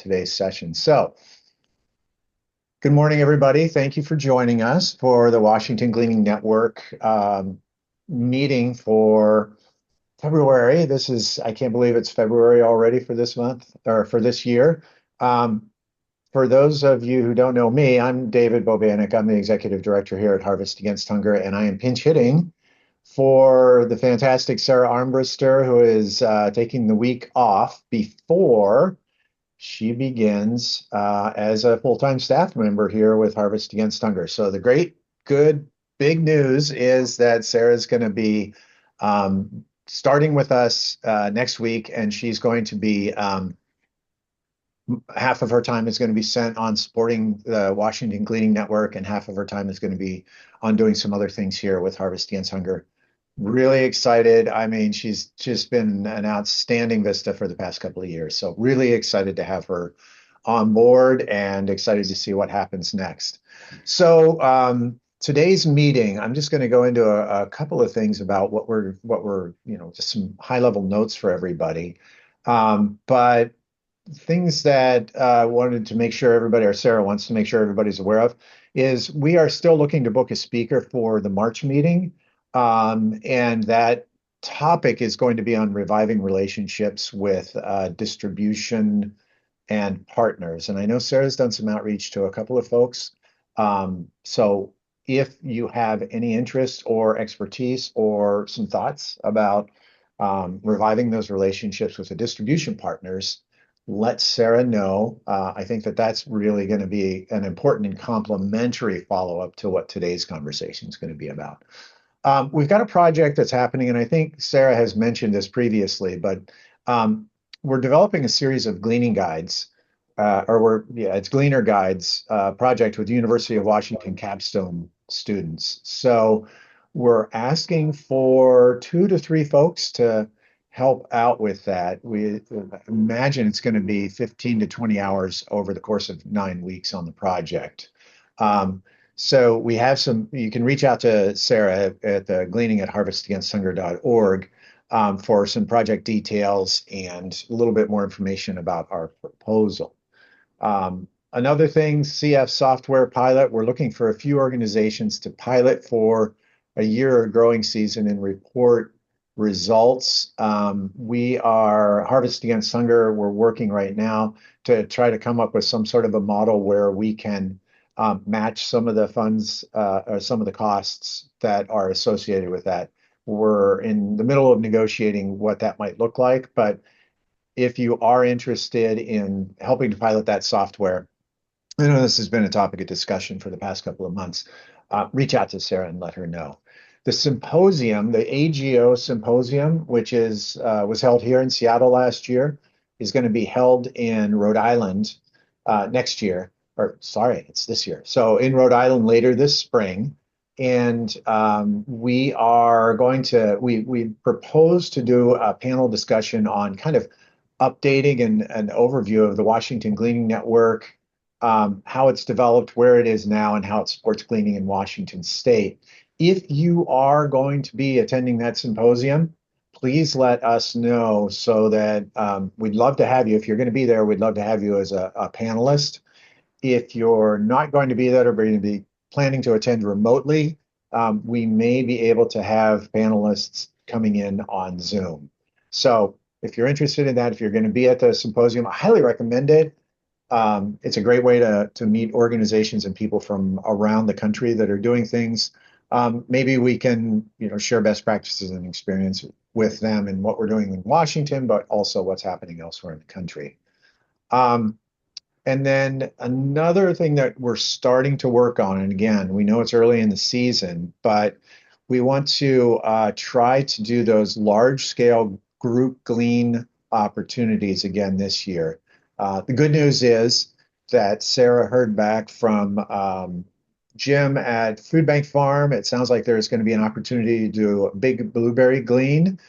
today's session. So, good morning, everybody. Thank you for joining us for the Washington Gleaning Network meeting for February. I can't believe it's February already for this month or for this year. Um, for those of you who don't know me, I'm David Bobanek. I'm the executive director here at Harvest Against Hunger, and I am pinch hitting for the fantastic Sarah Armbruster, who is taking the week off before she begins as a full-time staff member here with Harvest Against Hunger. So the great, good, big news is that Sarah's going to be starting with us next week, and she's going to be half of her time is going to be spent on supporting the Washington Gleaning Network, and half of her time is going to be on doing some other things here with Harvest Against Hunger. Really excited. I mean, she's just been an outstanding Vista for the past couple of years. So really excited to have her on board and excited to see what happens next. So today's meeting, I'm just going to go into a couple of things about what we're, just some high level notes for everybody. But things that I wanted to make sure everybody, or Sarah wants to make sure everybody's aware of, is we are still looking to book a speaker for the March meeting. And that topic is going to be on reviving relationships with distribution and partners. And I know Sarah's done some outreach to a couple of folks. So if you have any interest or expertise or some thoughts about reviving those relationships with the distribution partners, let Sarah know. I think that that's really going to be an important and complementary follow-up to what today's conversation is going to be about. We've got a project that's happening, and I think Sarah has mentioned this previously, but we're developing a series of gleaning guides, it's Gleaner Guides project with the University of Washington capstone students. So we're asking for 2 to 3 folks to help out with that. We imagine it's going to be 15 to 20 hours over the course of 9 weeks on the project. So we have you can reach out to Sarah at the gleaning@harvestagainsthunger.org for some project details and a little bit more information about our proposal. Another thing, CF software pilot, we're looking for a few organizations to pilot for a year or growing season and report results. We are Harvest Against Hunger. We're working right now to try to come up with some sort of a model where we can match some of the funds or some of the costs that are associated with that. We're in the middle of negotiating what that might look like, but if you are interested in helping to pilot that software, I know this has been a topic of discussion for the past couple of months, reach out to Sarah and let her know. The symposium, the AGO symposium, which was held here in Seattle last year, is going to be held in Rhode Island next year. Or sorry, it's this year. So in Rhode Island later this spring. And we propose to do a panel discussion on kind of updating and an overview of the Washington Gleaning Network, how it's developed, where it is now, and how it supports gleaning in Washington State. If you are going to be attending that symposium, please let us know so that we'd love to have you. If you're going to be there, we'd love to have you as a panelist. If you're not going to be there or going to be planning to attend remotely, we may be able to have panelists coming in on Zoom. So if you're interested in that, if you're going to be at the symposium, I highly recommend it. It's a great way to meet organizations and people from around the country that are doing things. Maybe we can, share best practices and experience with them and what we're doing in Washington, but also what's happening elsewhere in the country. And then another thing that we're starting to work on, and again, we know it's early in the season, but we want to try to do those large-scale group glean opportunities again this year. The good news is that Sarah heard back from Jim at Food Bank Farm. It sounds like there's going to be an opportunity to do a big blueberry glean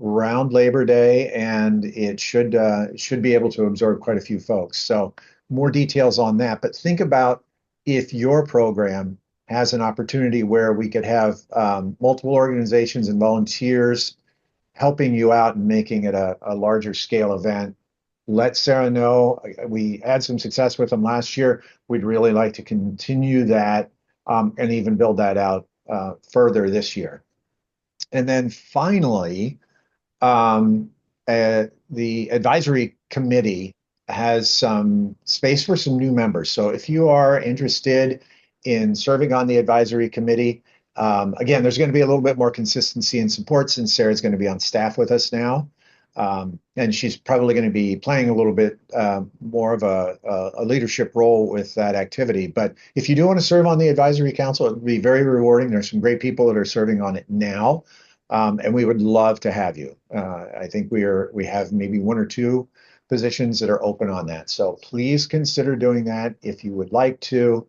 around Labor Day, and it should be able to absorb quite a few folks. So more details on that. But think about if your program has an opportunity where we could have multiple organizations and volunteers helping you out and making it a larger scale event. let Sarah know. We had some success with them last year. We'd really like to continue that and even build that out further this year. And then finally, um, the advisory committee has some space for some new members. So if you are interested in serving on the advisory committee, again, there's going to be a little bit more consistency and support since Sarah's going to be on staff with us now. And she's probably going to be playing a little bit more of a leadership role with that activity. But if you do want to serve on the advisory council, it would be very rewarding. There's some great people that are serving on it now. And we would love to have you. I think we have maybe one or two positions that are open on that. So please consider doing that if you would like to.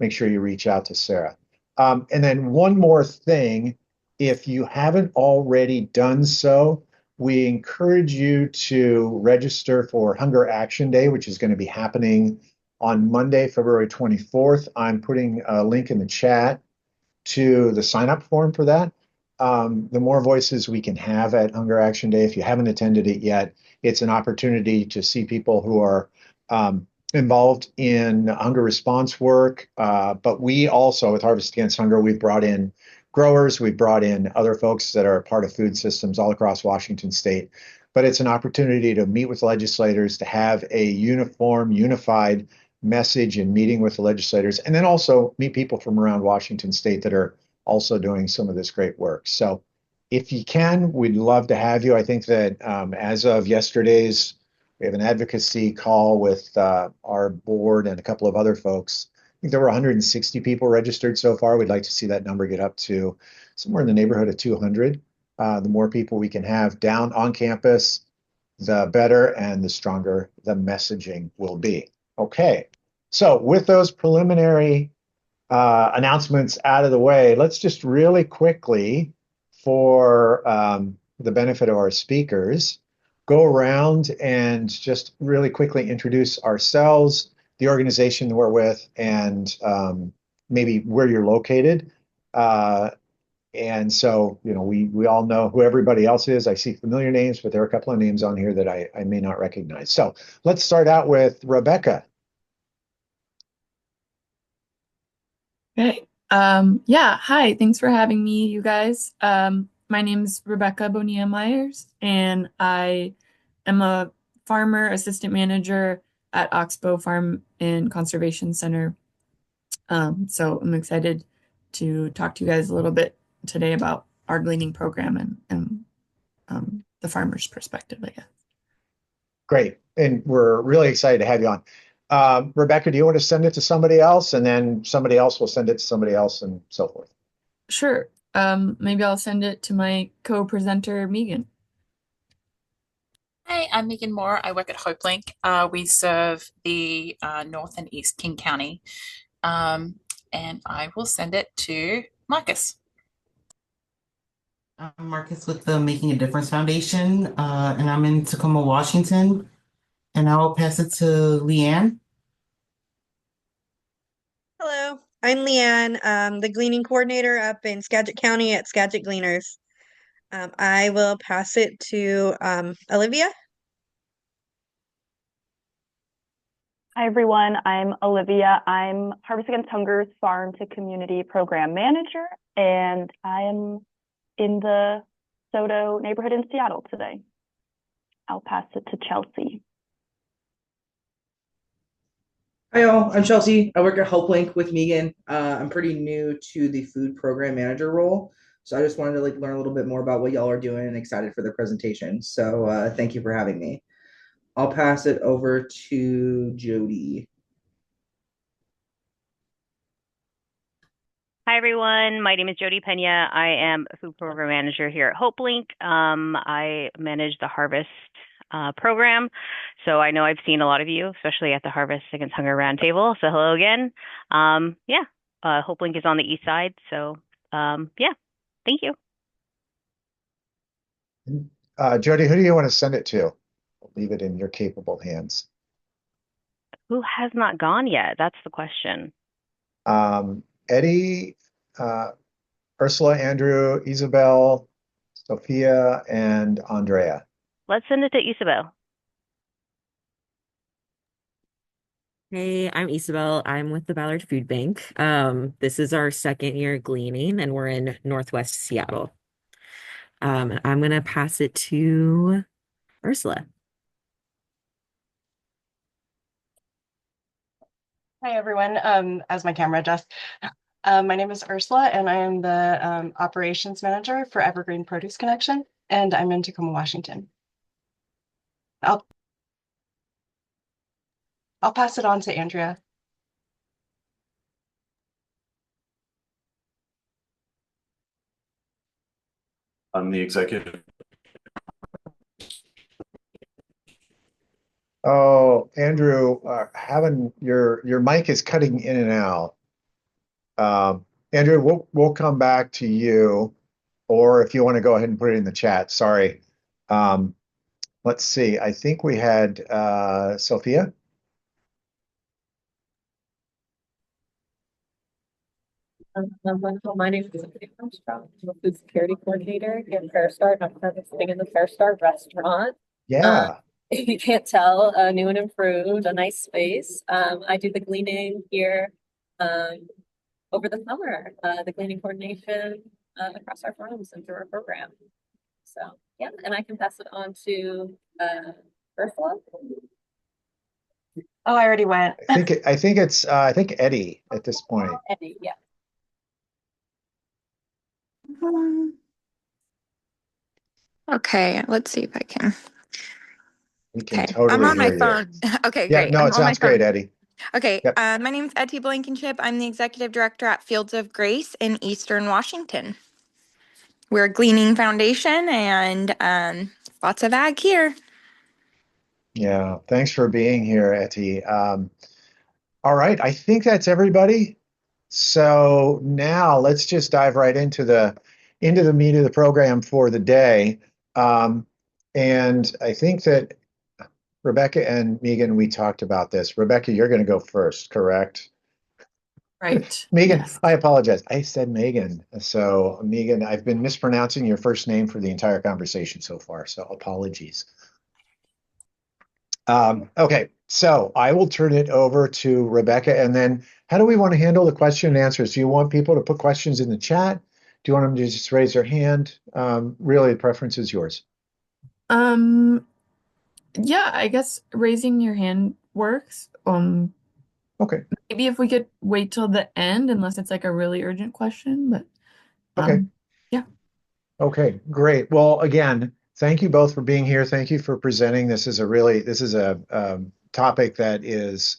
Make sure you reach out to Sarah. And then one more thing, if you haven't already done so, we encourage you to register for Hunger Action Day, which is going to be happening on Monday, February 24th. I'm putting a link in the chat to the sign up form for that. The more voices we can have at Hunger Action Day, if you haven't attended it yet, it's an opportunity to see people who are involved in hunger response work. But we also, with Harvest Against Hunger, we've brought in growers, we've brought in other folks that are part of food systems all across Washington state. But it's an opportunity to meet with legislators, to have a unified message in meeting with the legislators, and then also meet people from around Washington state that are also doing some of this great work. So if you can, we'd love to have you. I think that as of yesterday's, we have an advocacy call with our board and a couple of other folks. I think there were 160 people registered so far. We'd like to see that number get up to somewhere in the neighborhood of 200. The more people we can have down on campus, the better and the stronger the messaging will be. Okay, so with those preliminary announcements out of the way, let's just really quickly, for the benefit of our speakers, go around and just really quickly introduce ourselves, the organization we're with, and maybe where you're located. And so, we all know who everybody else is. I see familiar names, but there are a couple of names on here that I may not recognize. So let's start out with Rebecca. Okay. Yeah. Hi. Thanks for having me, you guys. My name's Rebecca Bonilla Myers, and I am a farmer assistant manager at Oxbow Farm and Conservation Center. So I'm excited to talk to you guys a little bit today about our gleaning program and the farmer's perspective, I guess. Great. And we're really excited to have you on. Rebecca, do you want to send it to somebody else? And then somebody else will send it to somebody else and so forth. Sure. Maybe I'll send it to my co-presenter, Megan. Hi, I'm Megan Moore. I work at Hopelink. We serve the North and East King County. Um, and I will send it to Marcus. I'm Marcus with the Making a Difference Foundation, and I'm in Tacoma, Washington. And I'll pass it to Leanne. Hello, I'm Leanne, the gleaning coordinator up in Skagit County at Skagit Gleaners. I will pass it to Olivia. Hi, everyone. I'm Olivia. I'm Harvest Against Hunger's Farm to Community Program Manager, and I am in the Soto neighborhood in Seattle today. I'll pass it to Chelsea. Hi all, I'm Chelsea. I work at Hopelink with Megan. I'm pretty new to the food program manager role, so I just wanted to learn a little bit more about what y'all are doing and excited for the presentation. So thank you for having me. I'll pass it over to Jody. Hi, everyone. My name is Jody Pena. I am a food program manager here at Hopelink. I manage the Harvest program. So I know I've seen a lot of you, especially at the Harvest Against Hunger Roundtable. So hello again. Hopelink is on the east side. So thank you. Jody, who do you want to send it to? I'll leave it in your capable hands. Who has not gone yet? That's the question. Eddie, Ursula, Andrew, Isabel, Sophia, and Andrea. Let's send it to Isabel. Hey, I'm Isabel. I'm with the Ballard Food Bank. This is our second year gleaning, and we're in Northwest Seattle. I'm gonna pass it to Ursula. Hi, everyone. As my camera adjusts, my name is Ursula, and I am the operations manager for Evergreen Produce Connection, and I'm in Tacoma, Washington. I'll pass it on to Andrea. I'm the executive. Oh, Andrew, having your mic is cutting in and out. Andrew, we'll come back to you, or if you want to go ahead and put it in the chat. Sorry. Let's see. I think we had Sophia. My name is Sophia Armstrong. I'm a food security coordinator in Fair Start. I'm participating in the Fair Start restaurant. Yeah. If you can't tell, new and improved, a nice space. I do the gleaning here over the summer, the gleaning coordination across our farms and through our program. So yeah, and I can pass it on to Ursula. Oh, I already went. I think it's Eddie at this point. Eddie, yeah. Okay, let's see if I can. We can Okay, totally I'm on my hear you. phone. Okay, Yeah, great. no, I'm it on my sounds great, phone. Eddie. Okay, Yep. my name is Etty Blankenship. I'm the executive director at Fields of Grace in Eastern Washington. We're a gleaning foundation and lots of ag here. Yeah, thanks for being here, Etty. All right, I think that's everybody. So now let's just dive right into the meat of the program for the day. And I think that Rebeca and Meghan, we talked about this. Rebeca, you're going to go first, correct? Right. Meghan, Yes. I apologize. I said Meghan. So Meghan, I've been mispronouncing your first name for the entire conversation so far. So apologies. Okay, so I will turn it over to Rebeca, and then how do we want to handle the question and answers? Do you want people to put questions in the chat? Do you want them to just raise their hand? Really, the preference is yours. Yeah, I guess raising your hand works. Okay. Maybe if we could wait till the end, unless it's like a really urgent question, but Okay. yeah. Okay, great. Well, again, thank you both for being here. Thank you for presenting. This is a topic that is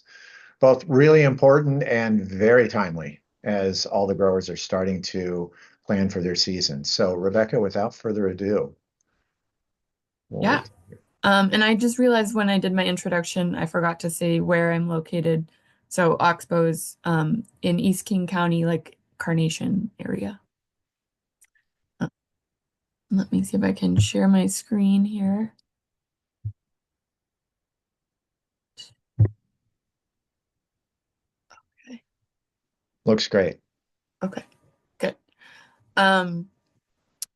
both really important and very timely as all the growers are starting to plan for their season. So, Rebeca, without further ado. Yeah. And I just realized when I did my introduction, I forgot to say where I'm located. So Oxbow is in East King County, like Carnation area. Let me see if I can share my screen here. Okay. Looks great. Okay, good.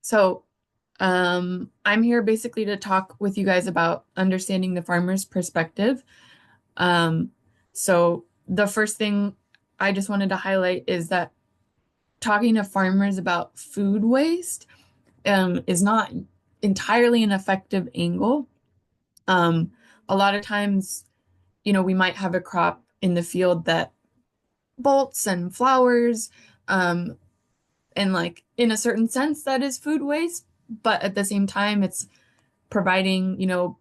So I'm here basically to talk with you guys about understanding the farmer's perspective. So the first thing I just wanted to highlight is that talking to farmers about food waste is not entirely an effective angle. A lot of times, we might have a crop in the field that bolts and flowers, and like in a certain sense that is food waste, but at the same time it's providing,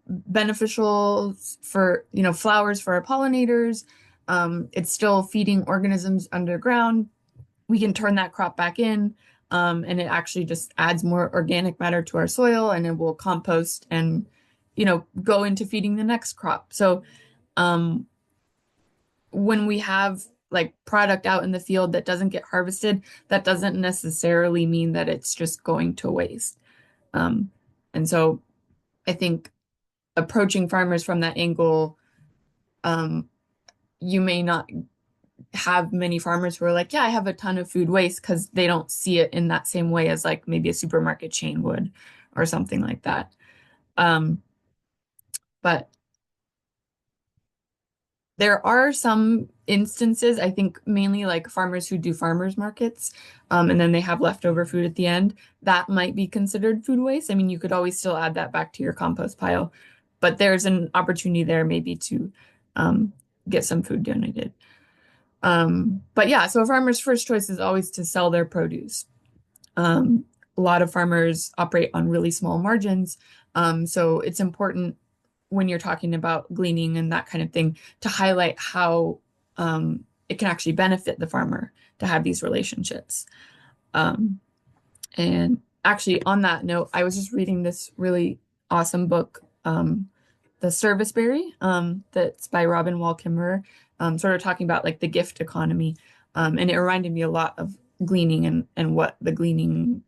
beneficial for, flowers for our pollinators. It's still feeding organisms underground. We can turn that crop back in, and it actually just adds more organic matter to our soil, and it will compost and, go into feeding the next crop. So when we have like product out in the field that doesn't get harvested, that doesn't necessarily mean that it's just going to waste. And so I think approaching farmers from that angle, you may not have many farmers who are like, yeah, I have a ton of food waste, because they don't see it in that same way as like maybe a supermarket chain would or something like that. But There are some instances, I think mainly like farmers who do farmers markets, and then they have leftover food at the end. That might be considered food waste. I mean, you could always still add that back to your compost pile, but there's an opportunity there maybe to um, get some food donated. But yeah, so a farmer's first choice is always to sell their produce. Um, a lot of farmers operate on really small margins, so it's important when you're talking about gleaning and that kind of thing to highlight how it can actually benefit the farmer to have these relationships. Um, and actually, on that note, I was just reading this really awesome book, The Service Berry, that's by Robin Wall Kimmerer, sort of talking about like the gift economy. And it reminded me a lot of gleaning and what the gleaning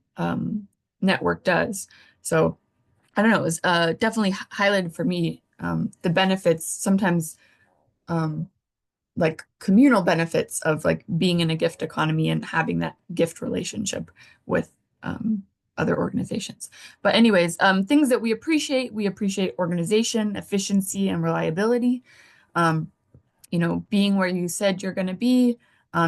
network does. So I don't know, it was definitely highlighted for me the benefits, sometimes like communal benefits of like being in a gift economy and having that gift relationship with other organizations. But anyways, things that we appreciate organization, efficiency, and reliability. Um, being where you said you're going to be,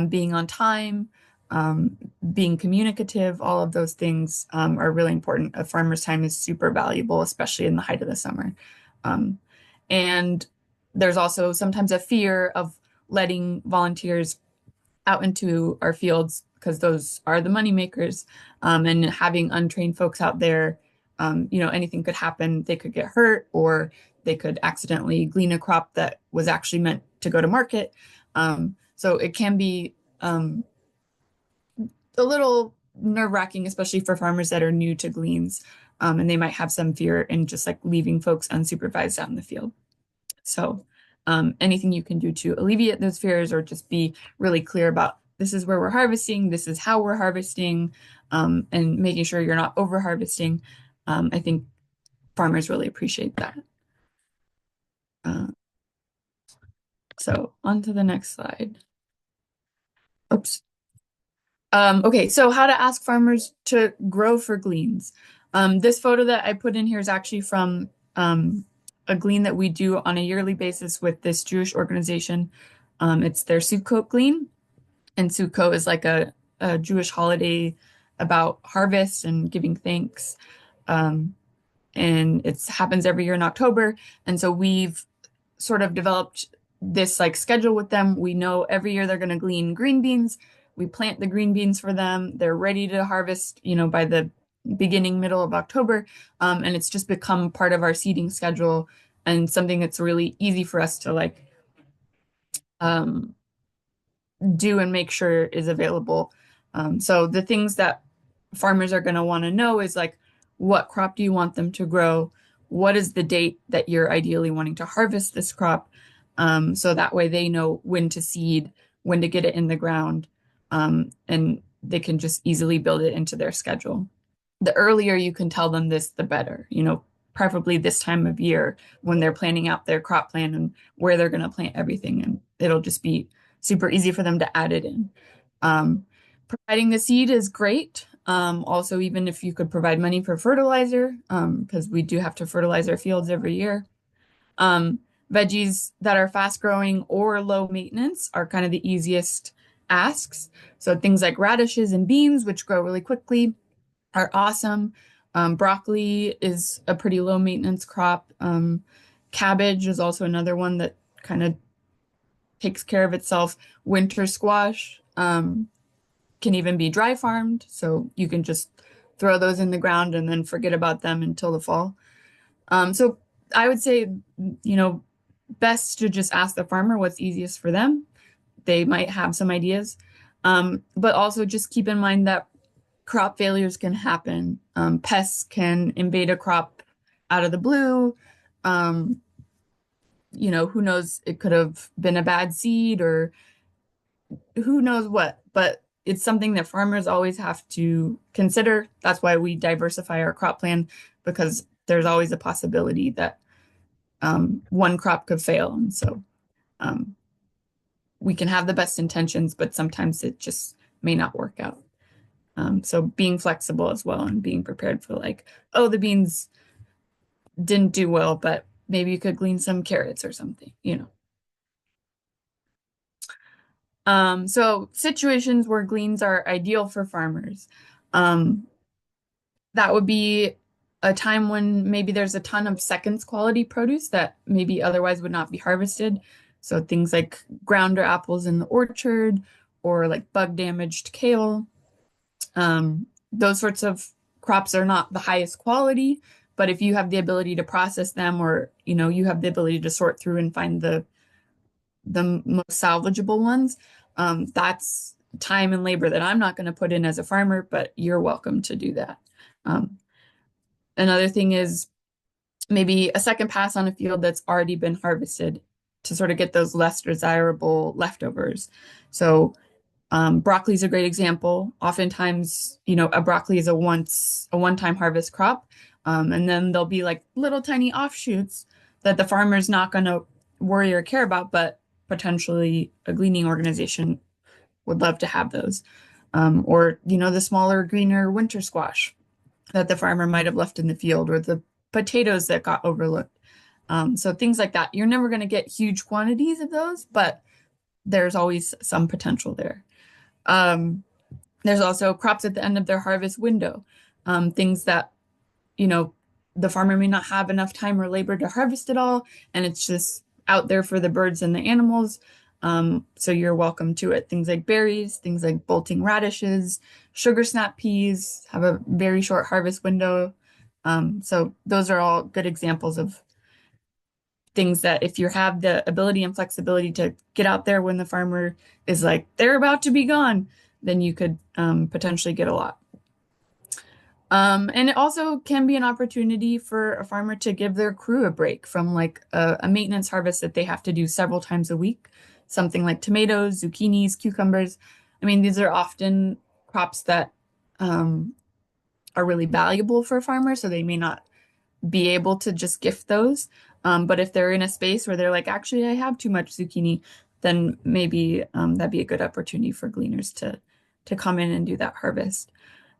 being on time, um, being communicative, all of those things are really important. A farmer's time is super valuable, especially in the height of the summer. Um, and there's also sometimes a fear of letting volunteers out into our fields because those are the money makers. And having untrained folks out there, anything could happen. They could get hurt or they could accidentally glean a crop that was actually meant to go to market. So it can be a little nerve-wracking, especially for farmers that are new to gleans. And they might have some fear in just like leaving folks unsupervised out in the field. So anything you can do to alleviate those fears or just be really clear about this is where we're harvesting, this is how we're harvesting, and making sure you're not over harvesting. I think farmers really appreciate that. So on to the next slide. Oops. Okay, so how to ask farmers to grow for gleans. This photo that I put in here is actually from a glean that we do on a yearly basis with this Jewish organization. It's their Sukkot glean, and Sukkot is like a Jewish holiday about harvest and giving thanks. And it happens every year in October. And so we've sort of developed this like schedule with them. We know every year they're going to glean green beans. We plant the green beans for them. They're ready to harvest, by the beginning, middle of October. And it's just become part of our seeding schedule and something that's really easy for us to like do and make sure is available. So the things that farmers are going to want to know is like, what crop do you want them to grow? What is the date that you're ideally wanting to harvest this crop? So that way they know when to seed, when to get it in the ground, and they can just easily build it into their schedule. The earlier you can tell them this, the better, preferably this time of year when they're planning out their crop plan and where they're going to plant everything. And it'll just be super easy for them to add it in. Providing the seed is great. Also, even if you could provide money for fertilizer, because we do have to fertilize our fields every year. Veggies that are fast growing or low maintenance are kind of the easiest asks. So things like radishes and beans, which grow really quickly, are awesome. Broccoli is a pretty low maintenance crop. Cabbage is also another one that kind of takes care of itself. Winter squash can even be dry farmed, so you can just throw those in the ground and then forget about them until the fall. So I would say, best to just ask the farmer what's easiest for them. They might have some ideas, but also just keep in mind that crop failures can happen. Pests can invade a crop out of the blue. Who knows? It could have been a bad seed or who knows what, but it's something that farmers always have to consider. That's why we diversify our crop plan, because there's always a possibility that one crop could fail. And so we can have the best intentions, but sometimes it just may not work out. So being flexible as well and being prepared for like, oh, the beans didn't do well, but maybe you could glean some carrots or something. So situations where gleans are ideal for farmers. Um, that would be a time when maybe there's a ton of seconds quality produce that maybe otherwise would not be harvested. So things like grounder apples in the orchard or like bug damaged kale. Those sorts of crops are not the highest quality, but if you have the ability to process them or you have the ability to sort through and find the most salvageable ones, that's time and labor that I'm not going to put in as a farmer, but you're welcome to do that. Um, Another thing is maybe a second pass on a field that's already been harvested to sort of get those less desirable leftovers. So broccoli is a great example. Oftentimes, a broccoli is a one-time harvest crop, and then there'll be like little tiny offshoots that the farmer's not going to worry or care about, but potentially a gleaning organization would love to have those. Or the smaller, greener winter squash that the farmer might have left in the field, or the potatoes that got overlooked. So things like that. You're never going to get huge quantities of those, but there's always some potential there. There's also crops at the end of their harvest window, things that, you know, the farmer may not have enough time or labor to harvest it all, and it's just out there for the birds and the animals. So you're welcome to it. Things like berries, things like bolting radishes, sugar snap peas have a very short harvest window. So those are all good examples of things that if you have the ability and flexibility to get out there when the farmer is like, they're about to be gone, then you could potentially get a lot. And it also can be an opportunity for a farmer to give their crew a break from like a maintenance harvest that they have to do several times a week. Something like tomatoes, zucchinis, cucumbers. I mean, these are often crops that are really valuable for farmers, so they may not be able to just gift those. But if they're in a space where they're like, actually, I have too much zucchini, then maybe that'd be a good opportunity for gleaners to come in and do that harvest.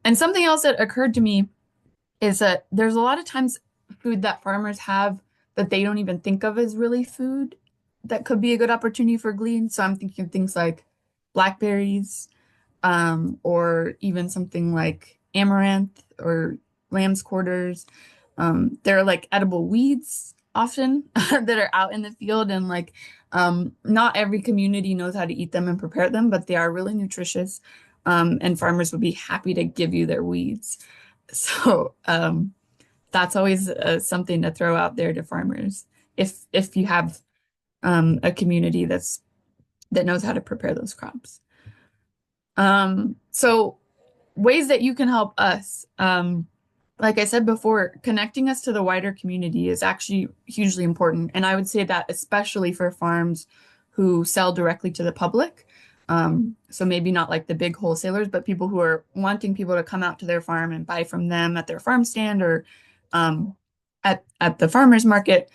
And something else that occurred to me is that there's a lot of times food that farmers have that they don't even think of as really food that could be a good opportunity for glean. So I'm thinking of things like blackberries, or even something like amaranth or lamb's quarters. They're like edible weeds often that are out in the field, and like not every community knows how to eat them and prepare them, but they are really nutritious. And farmers would be happy to give you their weeds. So that's always something to throw out there to farmers if you have a community that knows how to prepare those crops. So ways that you can help us. Like I said before, connecting us to the wider community is actually hugely important. And I would say that especially for farms who sell directly to the public. So maybe not like the big wholesalers, but people who are wanting people to come out to their farm and buy from them at their farm stand or at the farmer's market.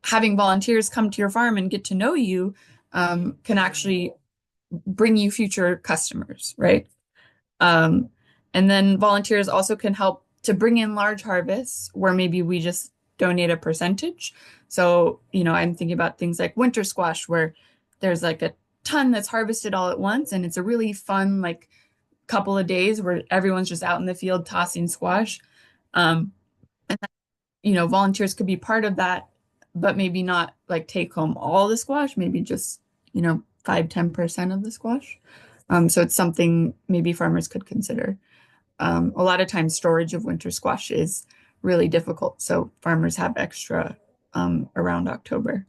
Having volunteers come to your farm and get to know you can actually bring you future customers, right? And then volunteers also can help to bring in large harvests where maybe we just donate a percentage. So, I'm thinking about things like winter squash where there's like a ton that's harvested all at once, and it's a really fun like couple of days where everyone's just out in the field tossing squash. Um, Volunteers could be part of that, but maybe not like take home all the squash, maybe just, 5-10% of the squash. So it's something maybe farmers could consider. A lot of times storage of winter squash is really difficult, so farmers have extra around October.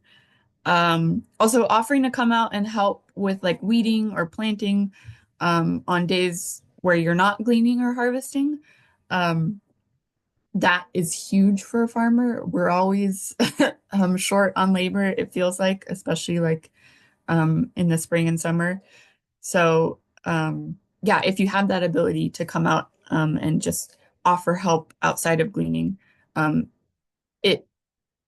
Also offering to come out and help with like weeding or planting on days where you're not gleaning or harvesting. That is huge for a farmer. We're always short on labor, it feels like, especially like in the spring and summer. So yeah, if you have that ability to come out and just offer help outside of gleaning, it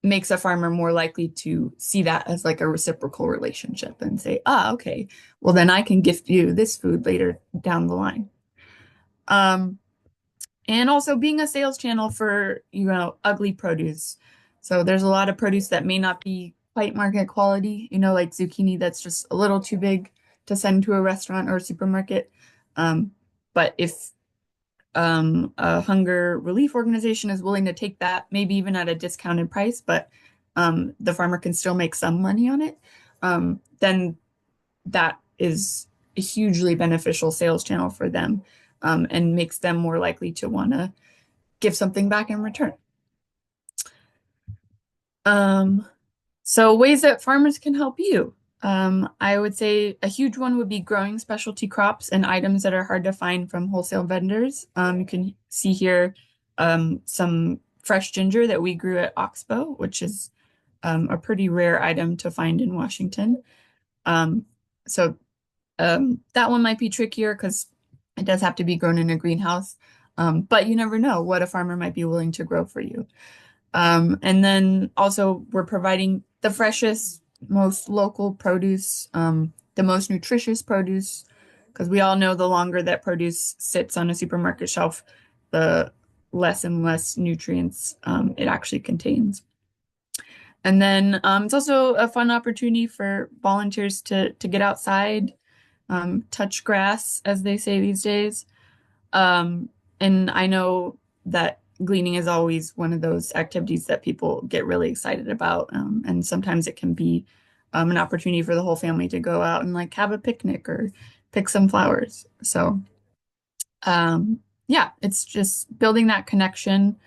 makes a farmer more likely to see that as like a reciprocal relationship and say, okay, well then I can gift you this food later down the line. And also being a sales channel for, ugly produce. So there's a lot of produce that may not be quite market quality, like zucchini that's just a little too big to send to a restaurant or a supermarket. But if a hunger relief organization is willing to take that, maybe even at a discounted price, but the farmer can still make some money on it, then that is a hugely beneficial sales channel for them, and makes them more likely to want to give something back in return. So ways that farmers can help you. I would say a huge one would be growing specialty crops and items that are hard to find from wholesale vendors. You can see here some fresh ginger that we grew at Oxbow, which is a pretty rare item to find in Washington. So that one might be trickier because it does have to be grown in a greenhouse. But you never know what a farmer might be willing to grow for you. And then also we're providing the freshest, most local produce, the most nutritious produce, because we all know the longer that produce sits on a supermarket shelf, the less and less nutrients it actually contains. And then it's also a fun opportunity for volunteers to get outside, touch grass, as they say these days. And I know that gleaning is always one of those activities that people get really excited about. And sometimes it can be an opportunity for the whole family to go out and like have a picnic or pick some flowers. So yeah, it's just building that connection,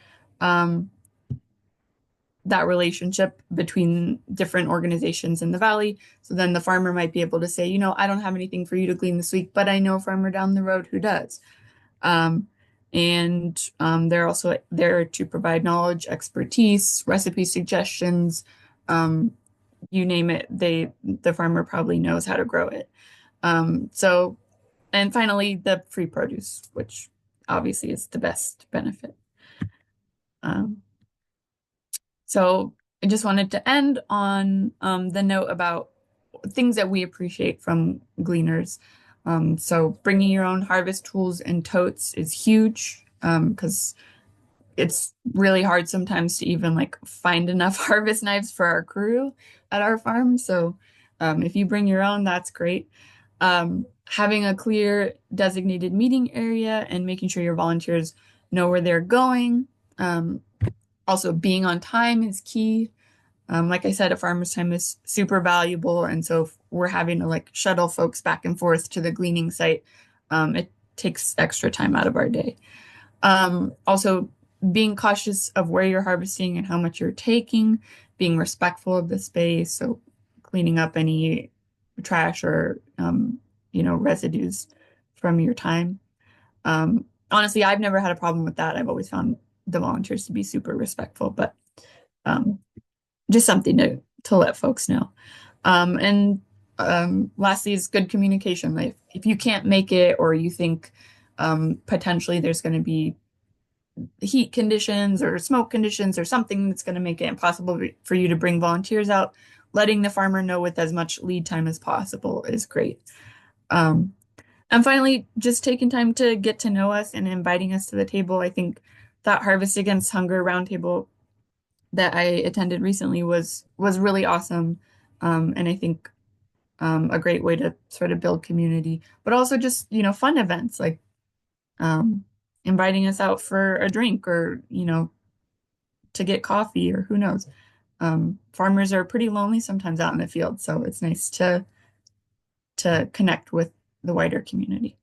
that relationship between different organizations in the valley. So then the farmer might be able to say, I don't have anything for you to glean this week, but I know a farmer down the road who does. They're also there to provide knowledge, expertise, recipe suggestions, you name it, the farmer probably knows how to grow it. And finally, the free produce, which obviously is the best benefit. So I just wanted to end on the note about things that we appreciate from gleaners. So bringing your own harvest tools and totes is huge, because it's really hard sometimes to even like find enough harvest knives for our crew at our farm. So if you bring your own, that's great. Having a clear designated meeting area and making sure your volunteers know where they're going. Also being on time is key. Like I said, a farmer's time is super valuable. And so if we're having to like shuttle folks back and forth to the gleaning site, it takes extra time out of our day. Also being cautious of where you're harvesting and how much you're taking, being respectful of the space. So cleaning up any trash or, residues from your time. Honestly, I've never had a problem with that. I've always found the volunteers to be super respectful, but just something to let folks know. Lastly is good communication. Like if you can't make it or you think potentially there's going to be heat conditions or smoke conditions or something that's going to make it impossible for you to bring volunteers out, letting the farmer know with as much lead time as possible is great. And finally, just taking time to get to know us and inviting us to the table. I think that Harvest Against Hunger roundtable that I attended recently was really awesome. And I think a great way to sort of build community, but also just, fun events like inviting us out for a drink or, to get coffee or who knows. Farmers are pretty lonely sometimes out in the field, so it's nice to connect with the wider community.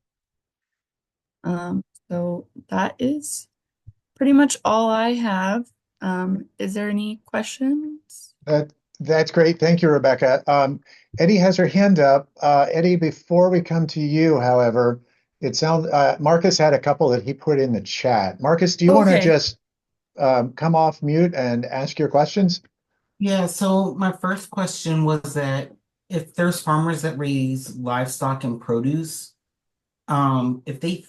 So that is pretty much all I have. Is there any questions? That's great. Thank you, Rebecca. Eddie has her hand up. Eddie, before we come to you, however, it sounds Marcus had a couple that he put in the chat. Marcus, do you want to just come off mute and ask your questions? Yeah, so my first question was that if there's farmers that raise livestock and produce, if they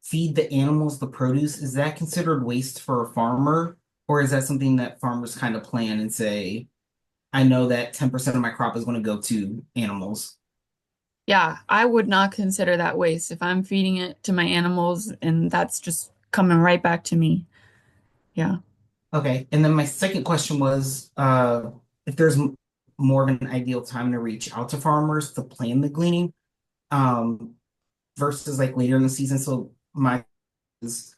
feed the animals the produce, is that considered waste for a farmer? Or is that something that farmers kind of plan and say, I know that 10% of my crop is going to go to animals? Yeah, I would not consider that waste if I'm feeding it to my animals and that's just coming right back to me. Yeah. Okay. And then my second question was if there's more of an ideal time to reach out to farmers to plan the gleaning, versus like later in the season. So my is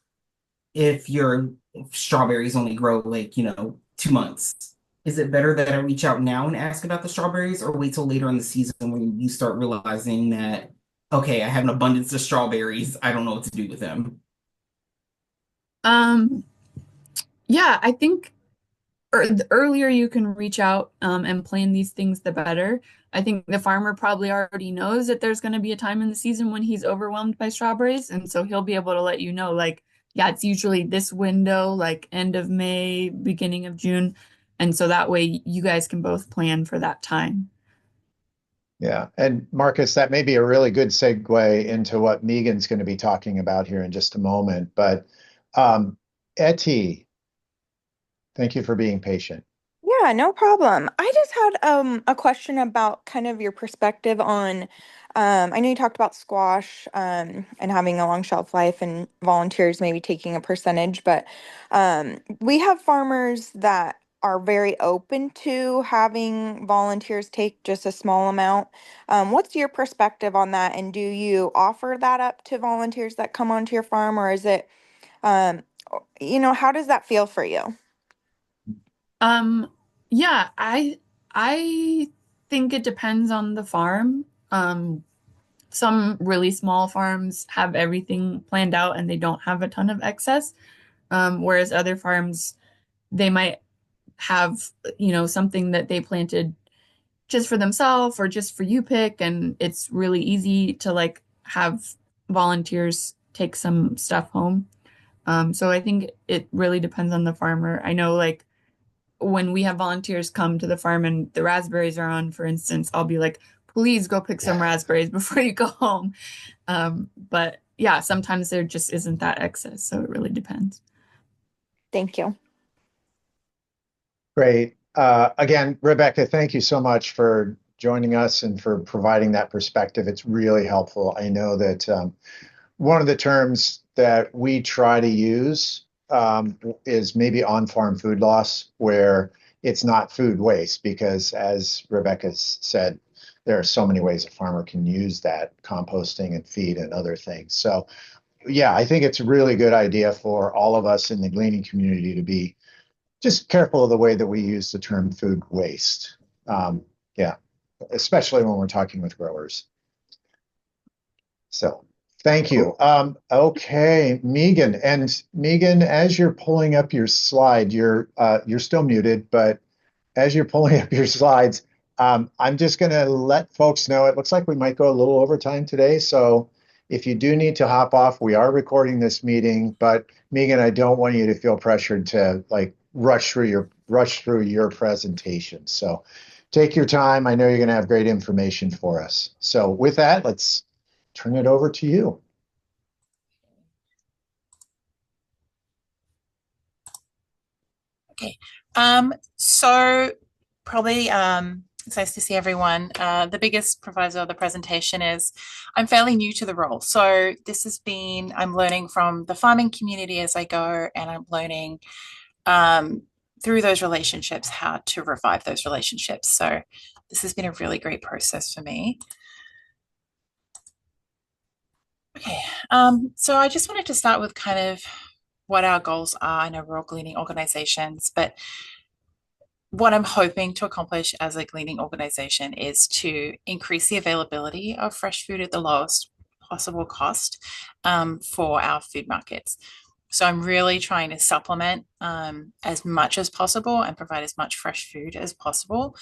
if strawberries only grow like, 2 months, is it better that I reach out now and ask about the strawberries or wait till later in the season when you start realizing that, okay, I have an abundance of strawberries, I don't know what to do with them? Yeah, I think the earlier you can reach out and plan these things, the better. I think the farmer probably already knows that there's going to be a time in the season when he's overwhelmed by strawberries, and so he'll be able to let you know, like, yeah, it's usually this window, like end of May, beginning of June, and so that way you guys can both plan for that time. Yeah. And Marcus, that may be a really good segue into what Megan's going to be talking about here in just a moment. But Etty, thank you for being patient. Yeah, no problem. I just had a question about kind of your perspective on I know you talked about squash and having a long shelf life and volunteers maybe taking a percentage, but we have farmers that are very open to having volunteers take just a small amount. What's your perspective on that? And do you offer that up to volunteers that come onto your farm, or is it um, how does that feel for you? Um, yeah, I think it depends on the farm. Some really small farms have everything planned out and they don't have a ton of excess. Whereas other farms, they might have, something that they planted just for themselves or just for you pick, and it's really easy to like have volunteers take some stuff home. So I think it really depends on the farmer. I know like when we have volunteers come to the farm and the raspberries are on, for instance, I'll be like, please go pick some raspberries before you go home. But yeah, sometimes there just isn't that excess, so it really depends. Thank you. Great. Again, Rebecca, thank you so much for joining us and for providing that perspective. It's really helpful. I know that one of the terms that we try to use is maybe on-farm food loss, where it's not food waste, because as Rebecca said, there are so many ways a farmer can use that, composting and feed and other things. So yeah, I think it's a really good idea for all of us in the gleaning community to be just careful of the way that we use the term food waste. Yeah, especially when we're talking with growers. So thank you. Okay, Megan. And Megan, as you're pulling up your slide, you're still muted, but as you're pulling up your slides, I'm just going to let folks know it looks like we might go a little over time today. So if you do need to hop off, we are recording this meeting. But Megan, I don't want you to feel pressured to like rush through your presentation. So take your time. I know you're going to have great information for us. So with that, let's turn it over to you. Okay. So probably it's nice to see everyone. The biggest proviso of the presentation is I'm fairly new to the role. So this has been, I'm learning from the farming community as I go, and I'm learning through those relationships how to revive those relationships. So this has been a really great process for me. Okay, so I just wanted to start with kind of what our goals are in a rural gleaning organizations, but what I'm hoping to accomplish as a gleaning organization is to increase the availability of fresh food at the lowest possible cost for our food markets. So I'm really trying to supplement as much as possible and provide as much fresh food as possible.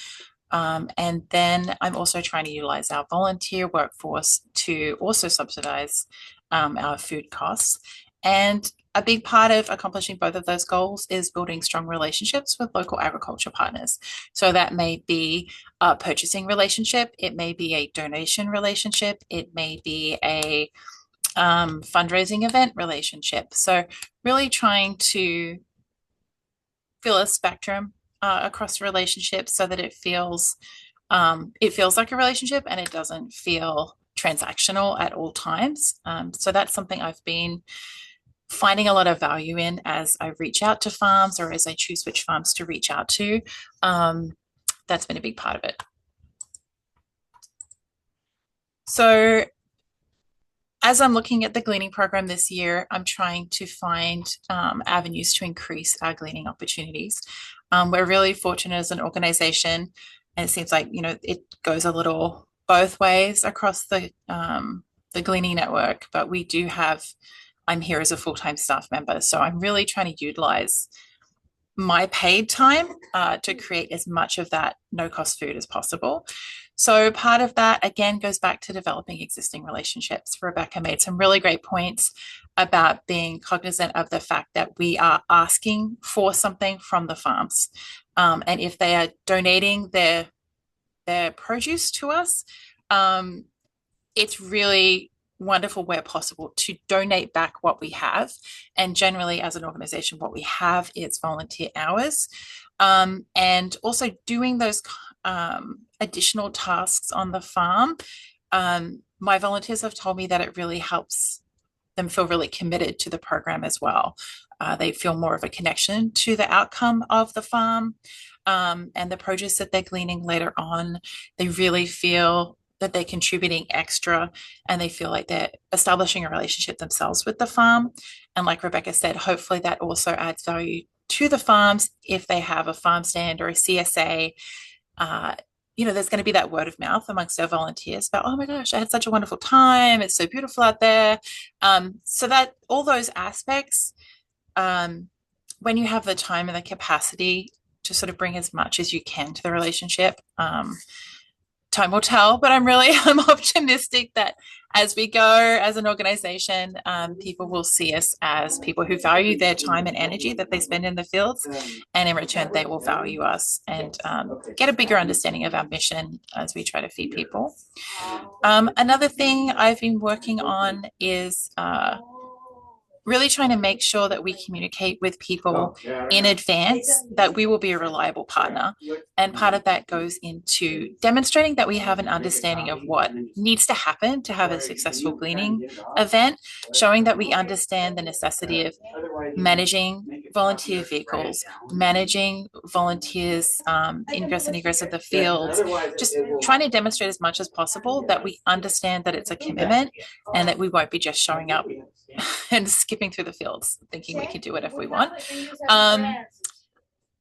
And then I'm also trying to utilize our volunteer workforce to also subsidize our food costs. And a big part of accomplishing both of those goals is building strong relationships with local agriculture partners. So that may be a purchasing relationship, it may be a donation relationship, it may be a fundraising event relationship. So really trying to fill a spectrum across relationships so that it feels like a relationship and it doesn't feel transactional at all times. So that's something I've been finding a lot of value in as I reach out to farms or as I choose which farms to reach out to. That's been a big part of it. So as I'm looking at the gleaning program this year, I'm trying to find avenues to increase our gleaning opportunities. We're really fortunate as an organization, and it seems like, you know, it goes a little both ways across the gleaning network, but we do have, I'm here as a full-time staff member, so I'm really trying to utilize my paid time to create as much of that no-cost food as possible. So part of that, again, goes back to developing existing relationships. Rebecca made some really great points about being cognizant of the fact that we are asking for something from the farms. And if they are donating their produce to us, it's really wonderful where possible to donate back what we have. And generally, as an organization, what we have is volunteer hours. And also doing those additional tasks on the farm. My volunteers have told me that it really helps them feel really committed to the program as well. They feel more of a connection to the outcome of the farm and the produce that they're gleaning later on. They really feel that they're contributing extra, and they feel like they're establishing a relationship themselves with the farm. And like Rebecca said, hopefully that also adds value to the farms if they have a farm stand or a CSA. You know, there's going to be that word of mouth amongst our volunteers about, oh my gosh, I had such a wonderful time. It's so beautiful out there. So that all those aspects, when you have the time and the capacity to sort of bring as much as you can to the relationship, time will tell, but I'm optimistic that as we go as an organization, people will see us as people who value their time and energy that they spend in the fields, and in return they will value us and get a bigger understanding of our mission as we try to feed people. Another thing I've been working on is really trying to make sure that we communicate with people in advance that we will be a reliable partner. And part of that goes into demonstrating that we have an understanding of what needs to happen to have a successful gleaning event, showing that we understand the necessity of managing volunteer vehicles, managing volunteers ingress and egress of the fields, just trying to demonstrate as much as possible that we understand that it's a commitment and that we won't be just showing up and skipping through the fields thinking we can do it if we want.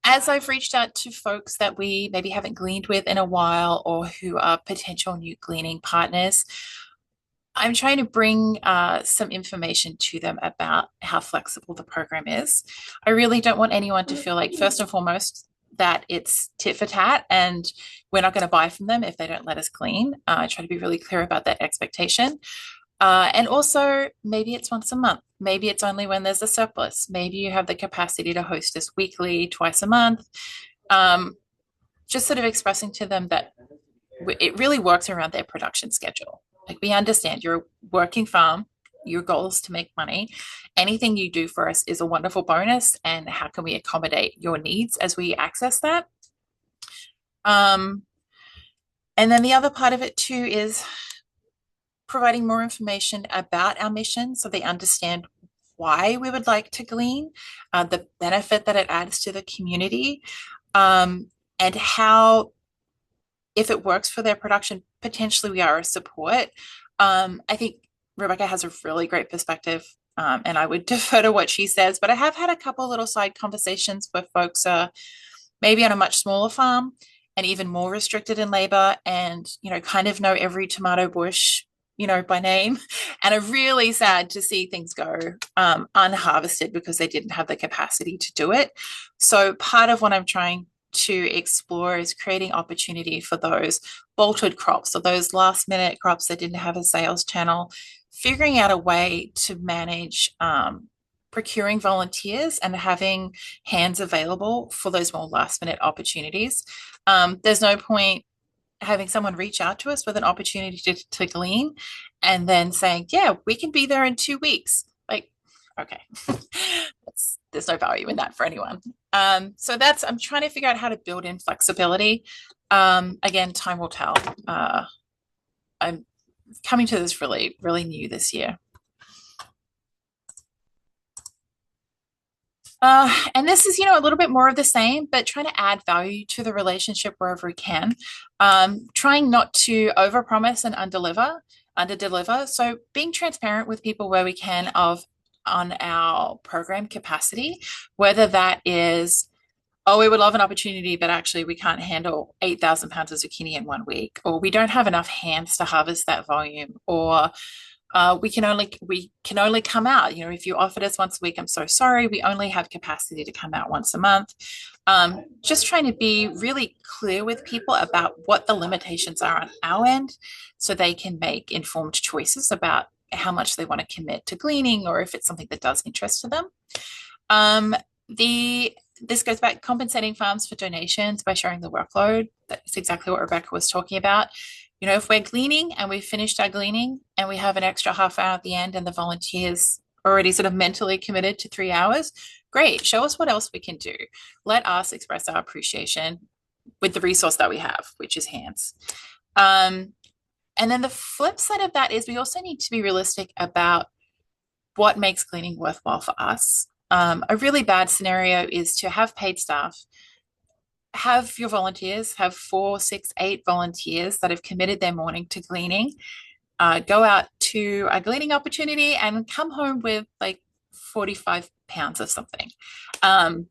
As I've reached out to folks that we maybe haven't gleaned with in a while or who are potential new gleaning partners, I'm trying to bring some information to them about how flexible the program is. I really don't want anyone to feel like, first and foremost, that it's tit for tat and we're not going to buy from them if they don't let us glean. I try to be really clear about that expectation. And also, maybe it's once a month. Maybe it's only when there's a surplus. Maybe you have the capacity to host us weekly, twice a month. Just sort of expressing to them that it really works around their production schedule. Like, we understand you're a working farm, your goal is to make money. Anything you do for us is a wonderful bonus, and how can we accommodate your needs as we access that? And then the other part of it too is providing more information about our mission so they understand why we would like to glean, the benefit that it adds to the community, and how, if it works for their production, potentially we are a support. I think Rebecca has a really great perspective, and I would defer to what she says, but I have had a couple little side conversations where folks are maybe on a much smaller farm and even more restricted in labor and, you know, kind of know every tomato bush, you know, by name, and are really sad to see things go unharvested because they didn't have the capacity to do it. So part of what I'm trying to explore is creating opportunity for those bolted crops or those last minute crops that didn't have a sales channel, figuring out a way to manage procuring volunteers and having hands available for those more last minute opportunities. There's no point having someone reach out to us with an opportunity to glean and then saying, yeah, we can be there in 2 weeks. Like, okay, there's no value in that for anyone. So I'm trying to figure out how to build in flexibility. Again, time will tell. I'm coming to this really, really new this year. And this is, you know, a little bit more of the same, but trying to add value to the relationship wherever we can. Trying not to overpromise and underdeliver. under deliver. So being transparent with people where we can on our program capacity, whether that is, oh, we would love an opportunity, but actually we can't handle 8,000 pounds of zucchini in 1 week, or we don't have enough hands to harvest that volume, or we can only come out. If you offered us once a week, I'm so sorry, we only have capacity to come out once a month. Just trying to be really clear with people about what the limitations are on our end, so they can make informed choices about how much they want to commit to gleaning, or if it's something that does interest to them. This goes back compensating farms for donations by sharing the workload. That's exactly what Rebecca was talking about. If we're gleaning and we've finished our gleaning and we have an extra half hour at the end and the volunteers already sort of mentally committed to 3 hours, great. Show us what else we can do. Let us express our appreciation with the resource that we have, which is hands. And then the flip side of that is we also need to be realistic about what makes gleaning worthwhile for us. A really bad scenario is to have paid staff, have your volunteers, have 4, 6, 8 volunteers that have committed their morning to gleaning, go out to a gleaning opportunity and come home with like 45 pounds of something.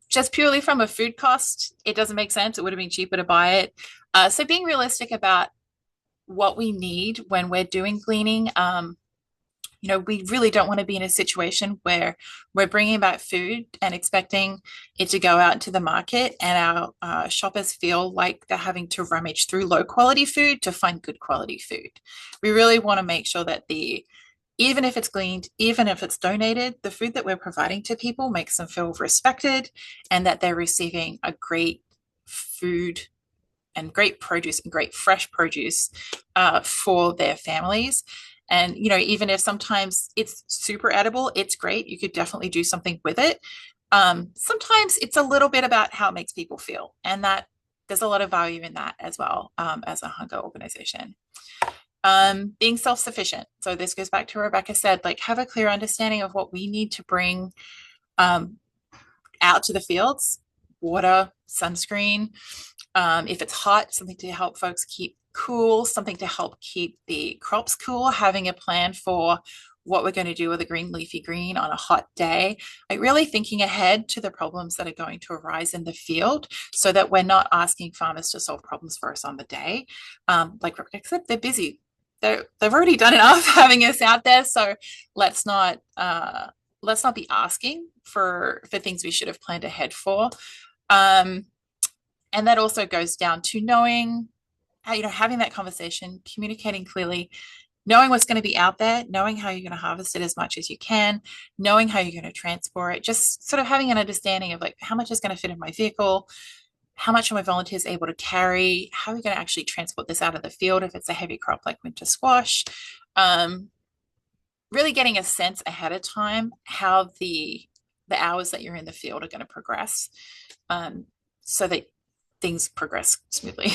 Just purely from a food cost, it doesn't make sense. It would have been cheaper to buy it. So being realistic about what we need when we're doing gleaning. We really don't want to be in a situation where we're bringing back food and expecting it to go out into the market and our shoppers feel like they're having to rummage through low quality food to find good quality food. We really want to make sure that even if it's gleaned, even if it's donated, the food that we're providing to people makes them feel respected and that they're receiving a great food and great produce and great fresh produce for their families. And, even if sometimes it's super edible, it's great. You could definitely do something with it. Sometimes it's a little bit about how it makes people feel. And that there's a lot of value in that as well, as a hunger organization. Being self-sufficient. So this goes back to what Rebecca said, like have a clear understanding of what we need to bring out to the fields: water, sunscreen. If it's hot, something to help folks keep cool, something to help keep the crops cool, having a plan for what we're going to do with a green leafy green on a hot day, like really thinking ahead to the problems that are going to arise in the field so that we're not asking farmers to solve problems for us on the day. Like Rebecca said, they're busy. They've already done enough having us out there. So let's not be asking for things we should have planned ahead for. And that also goes down to knowing how, having that conversation, communicating clearly, knowing what's going to be out there, knowing how you're going to harvest it as much as you can, knowing how you're going to transport it, just sort of having an understanding of like how much is going to fit in my vehicle, how much are my volunteers able to carry, how are we going to actually transport this out of the field if it's a heavy crop like winter squash. Really getting a sense ahead of time how the hours that you're in the field are going to progress, so that things progress smoothly.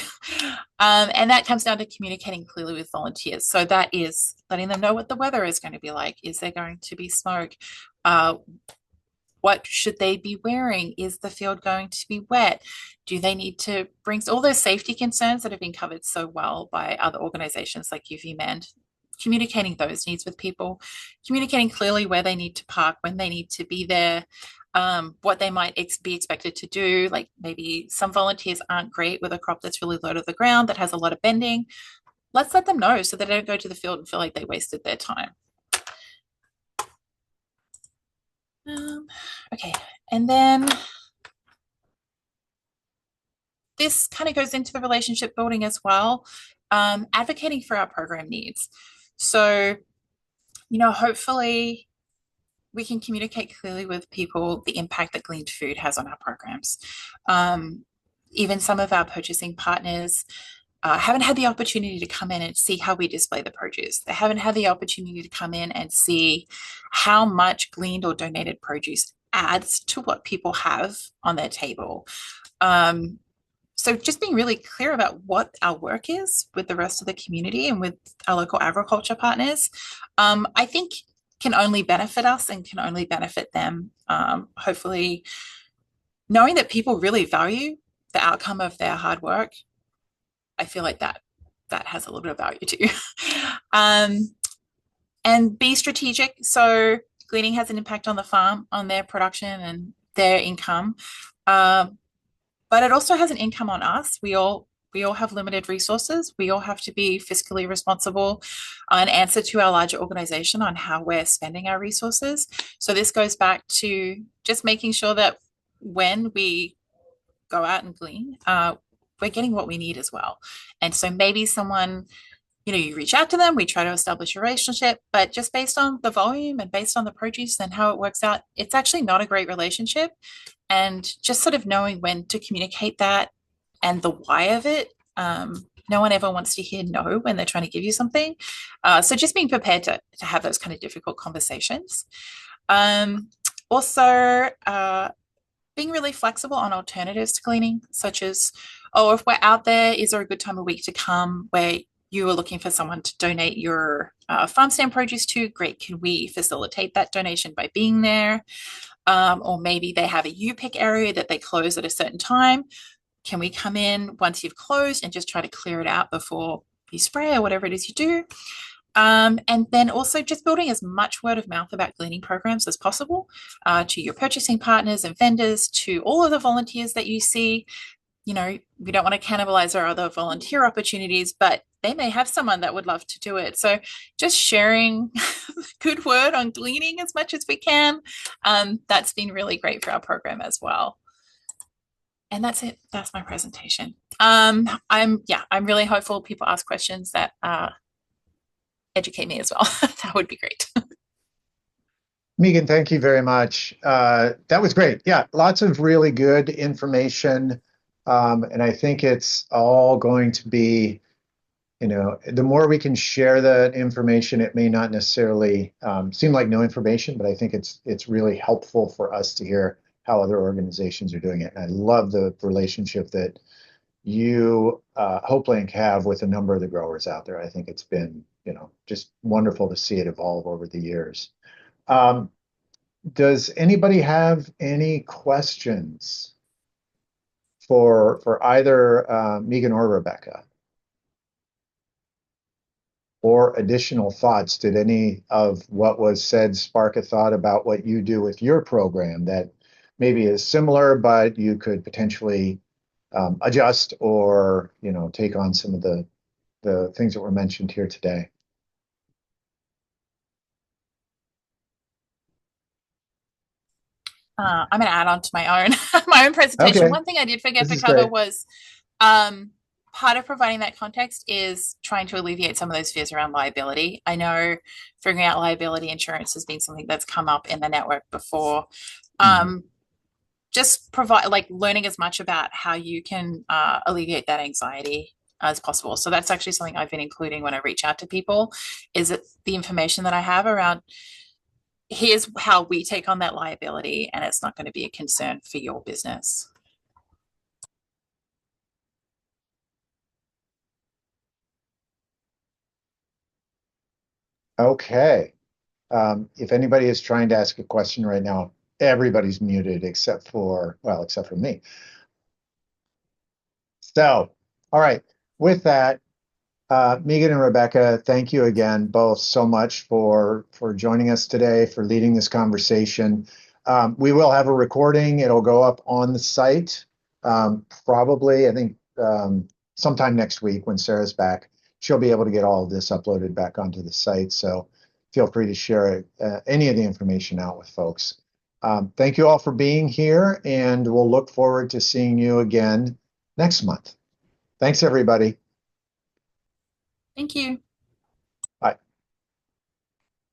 And that comes down to communicating clearly with volunteers. So that is letting them know what the weather is going to be like. Is there going to be smoke? What should they be wearing? Is the field going to be wet? Do they need to bring all those safety concerns that have been covered so well by other organizations like UVMend? Communicating those needs with people, communicating clearly where they need to park, when they need to be there, what they might be expected to do. Like maybe some volunteers aren't great with a crop that's really low to the ground, that has a lot of bending. Let's let them know so they don't go to the field and feel like they wasted their time. Okay, and then this kind of goes into the relationship building as well, advocating for our program needs. So, hopefully we can communicate clearly with people the impact that gleaned food has on our programs. Even some of our purchasing partners haven't had the opportunity to come in and see how we display the produce. They haven't had the opportunity to come in and see how much gleaned or donated produce adds to what people have on their table. So just being really clear about what our work is with the rest of the community and with our local agriculture partners, I think can only benefit us and can only benefit them. Hopefully, knowing that people really value the outcome of their hard work, I feel like that has a little bit of value too. And be strategic. So gleaning has an impact on the farm, on their production and their income. But it also has an income on us. We all have limited resources. We all have to be fiscally responsible and answer to our larger organization on how we're spending our resources. So this goes back to just making sure that when we go out and glean, we're getting what we need as well. And so maybe someone, you reach out to them, we try to establish a relationship, but just based on the volume and based on the produce and how it works out, it's actually not a great relationship. And just sort of knowing when to communicate that and the why of it. No one ever wants to hear no when they're trying to give you something. So just being prepared to have those kind of difficult conversations. Also, being really flexible on alternatives to cleaning, such as, oh, if we're out there, is there a good time of week to come where you are looking for someone to donate your farm stand produce to? Great. Can we facilitate that donation by being there? Or maybe they have a U-pick area that they close at a certain time. Can we come in once you've closed and just try to clear it out before you spray or whatever it is you do? And then also just building as much word of mouth about gleaning programs as possible to your purchasing partners and vendors, to all of the volunteers that you see. We don't want to cannibalize our other volunteer opportunities, but they may have someone that would love to do it. So just sharing good word on gleaning as much as we can. That's been really great for our program as well. And that's it. That's my presentation. I'm really hopeful people ask questions that educate me as well. That would be great. Meghan, thank you very much. That was great. Yeah, lots of really good information. And I think it's all going to be, the more we can share that information, it may not necessarily seem like no information, but I think it's really helpful for us to hear how other organizations are doing it. And I love the relationship that you, Hopelink, have with a number of the growers out there. I think it's been, just wonderful to see it evolve over the years. Does anybody have any questions for either Meghan or Rebeca? Or additional thoughts? Did any of what was said spark a thought about what you do with your program that maybe is similar, but you could potentially adjust or take on some of the things that were mentioned here today? I'm going to add on to my own presentation. Okay. One thing I did forget This to is cover great. was part of providing that context is trying to alleviate some of those fears around liability. I know figuring out liability insurance has been something that's come up in the network before. Just learning as much about how you can alleviate that anxiety as possible. So that's actually something I've been including when I reach out to people, is that the information that I have around, here's how we take on that liability, and it's not going to be a concern for your business. Okay. If anybody is trying to ask a question right now, everybody's muted except for me. So, all right. With that, Meghan and Rebeca, thank you again both so much for joining us today, for leading this conversation. We will have a recording. It'll go up on the site probably, I think, sometime next week when Sarah's back. She'll be able to get all of this uploaded back onto the site. So feel free to share any of the information out with folks. Thank you all for being here, and we'll look forward to seeing you again next month. Thanks, everybody. Thank you.